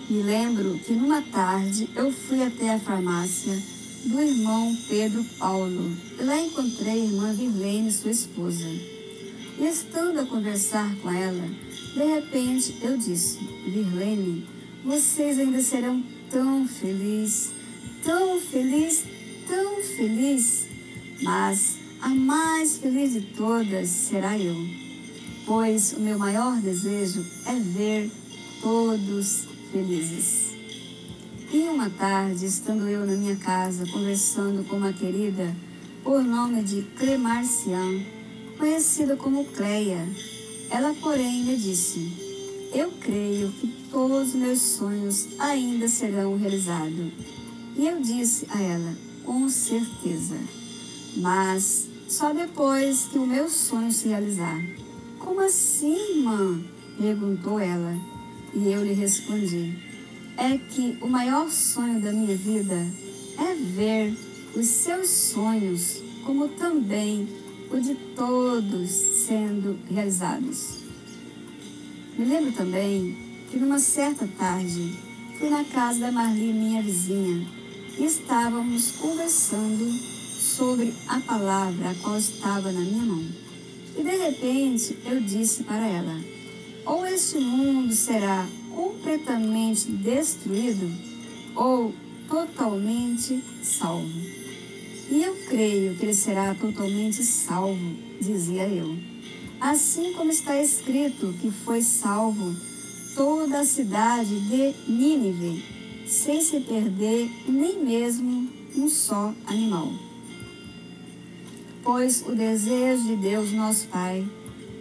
Me lembro que numa tarde eu fui até a farmácia do irmão Pedro Paulo e lá encontrei a irmã Virlene, sua esposa. E estando a conversar com ela, de repente eu disse: Virlene, vocês ainda serão tão felizes, tão feliz, tão feliz, mas a mais feliz de todas será eu, pois o meu maior desejo é ver todos felizes. E uma tarde, estando eu na minha casa, conversando com uma querida, por nome de Clemarcian, conhecida como Cleia, ela, porém, me disse: eu creio que todos os meus sonhos ainda serão realizados. E eu disse a ela: com certeza, mas só depois que o meu sonho se realizar. Como assim, irmã? Perguntou ela. E eu lhe respondi: é que o maior sonho da minha vida é ver os seus sonhos, como também o de todos, sendo realizados. Me lembro também que numa certa tarde fui na casa da Marli, minha vizinha, e estávamos conversando sobre a palavra a qual estava na minha mão. E de repente eu disse para ela: ou este mundo será completamente destruído ou totalmente salvo. E eu creio que ele será totalmente salvo, dizia eu. Assim como está escrito que foi salvo toda a cidade de Nínive, sem se perder nem mesmo um só animal. Pois o desejo de Deus, nosso Pai,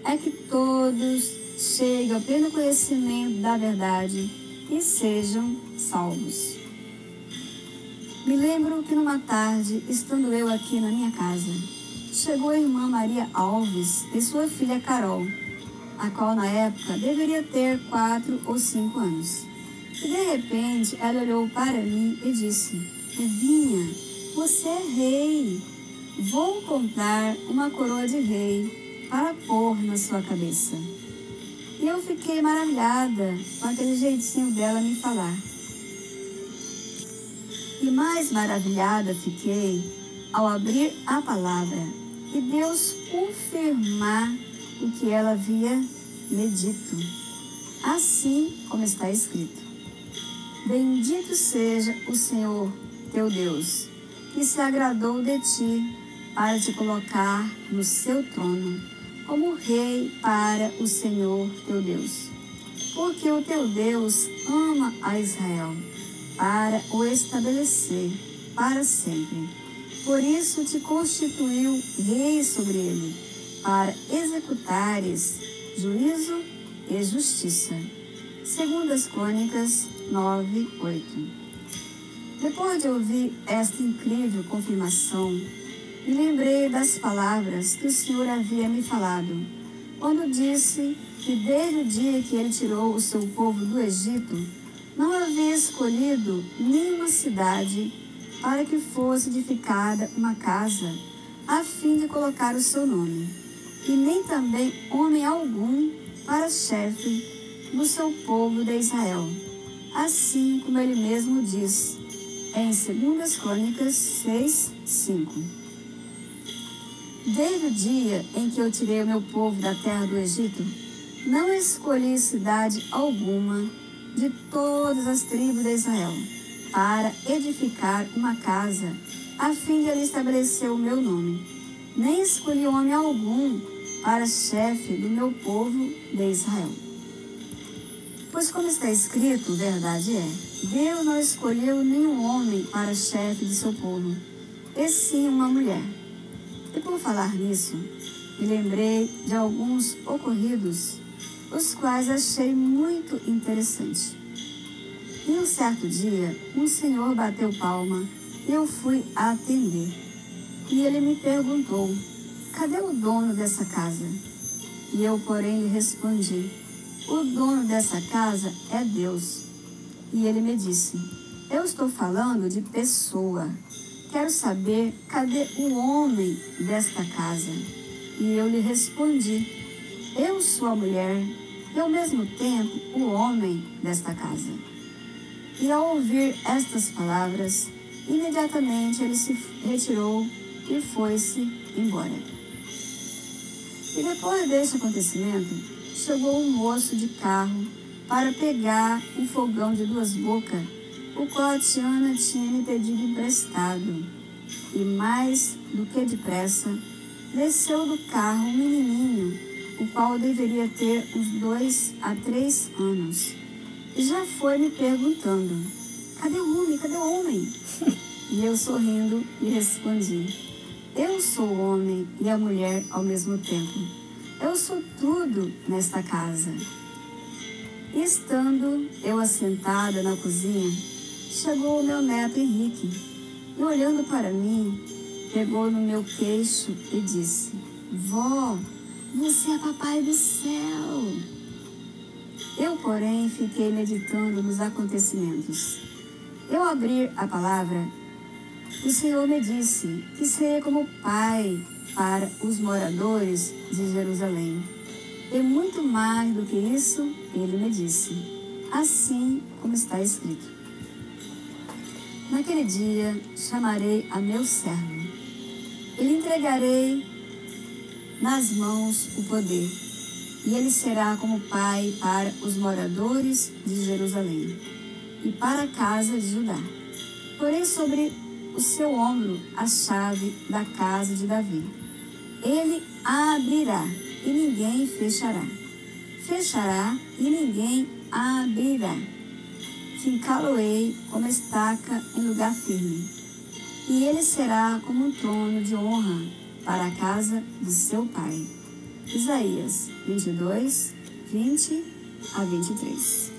é que todos cheguem ao pleno conhecimento da verdade e sejam salvos. Me lembro que numa tarde, estando eu aqui na minha casa, chegou a irmã Maria Alves e sua filha Carol, a qual na época deveria ter 4 ou 5 anos. E de repente ela olhou para mim e disse: Evinha, você é rei. Vou comprar uma coroa de rei para pôr na sua cabeça. E eu fiquei maravilhada com aquele jeitinho dela me falar. E mais maravilhada fiquei ao abrir a palavra e Deus confirmar o que ela havia me dito. Assim como está escrito: bendito seja o Senhor teu Deus, que se agradou de ti para te colocar no seu trono como rei para o Senhor teu Deus. Porque o teu Deus ama a Israel, para o estabelecer para sempre. Por isso te constituiu rei sobre ele, para executares juízo e justiça. 2 Crônicas 9:8. Depois de ouvir esta incrível confirmação, me lembrei das palavras que o Senhor havia me falado, quando disse que desde o dia que ele tirou o seu povo do Egito, não havia escolhido nenhuma cidade para que fosse edificada uma casa, a fim de colocar o seu nome, e nem também homem algum para chefe do seu povo de Israel, assim como ele mesmo diz, em 2 Crônicas 6:5. Desde o dia em que eu tirei o meu povo da terra do Egito, não escolhi cidade alguma de todas as tribos de Israel para edificar uma casa, a fim de ali estabelecer o meu nome. Nem escolhi homem algum para chefe do meu povo de Israel. Pois como está escrito, verdade é, Deus não escolheu nenhum homem para chefe de seu povo, e sim uma mulher. E por falar nisso, me lembrei de alguns ocorridos, os quais achei muito interessante. E um certo dia, um senhor bateu palma e eu fui atender. E ele me perguntou: cadê o dono dessa casa? E eu, porém, lhe respondi: o dono dessa casa é Deus. E ele me disse: eu estou falando de pessoa. Quero saber cadê o homem desta casa. E eu lhe respondi: eu sou a mulher e ao mesmo tempo o homem desta casa. E ao ouvir estas palavras, imediatamente ele se retirou e foi-se embora. E depois deste acontecimento, chegou um moço de carro para pegar um fogão de 2 bocas, o qual a Tiana tinha me pedido emprestado. E mais do que depressa, desceu do carro um menininho, o qual deveria ter uns 2 a 3 anos. E já foi me perguntando: cadê o homem? Cadê o homem? E eu, sorrindo, lhe respondi: eu sou o homem e a mulher ao mesmo tempo. Eu sou tudo nesta casa. E estando eu assentada na cozinha, chegou o meu neto Henrique, e olhando para mim, pegou no meu queixo e disse: vó, você é papai do céu. Eu, porém, fiquei meditando nos acontecimentos. Eu abri a palavra, o Senhor me disse que seria como pai para os moradores de Jerusalém. E muito mais do que isso, ele me disse, assim como está escrito: naquele dia chamarei a meu servo, e lhe entregarei nas mãos o poder, e ele será como pai para os moradores de Jerusalém e para a casa de Judá. Porém, sobre o seu ombro a chave da casa de Davi. Ele a abrirá e ninguém fechará. Fechará e ninguém a abrirá. Fincá-lo-ei como estaca em lugar firme. E ele será como um trono de honra para a casa de seu pai. Isaías 22, 20 a 23.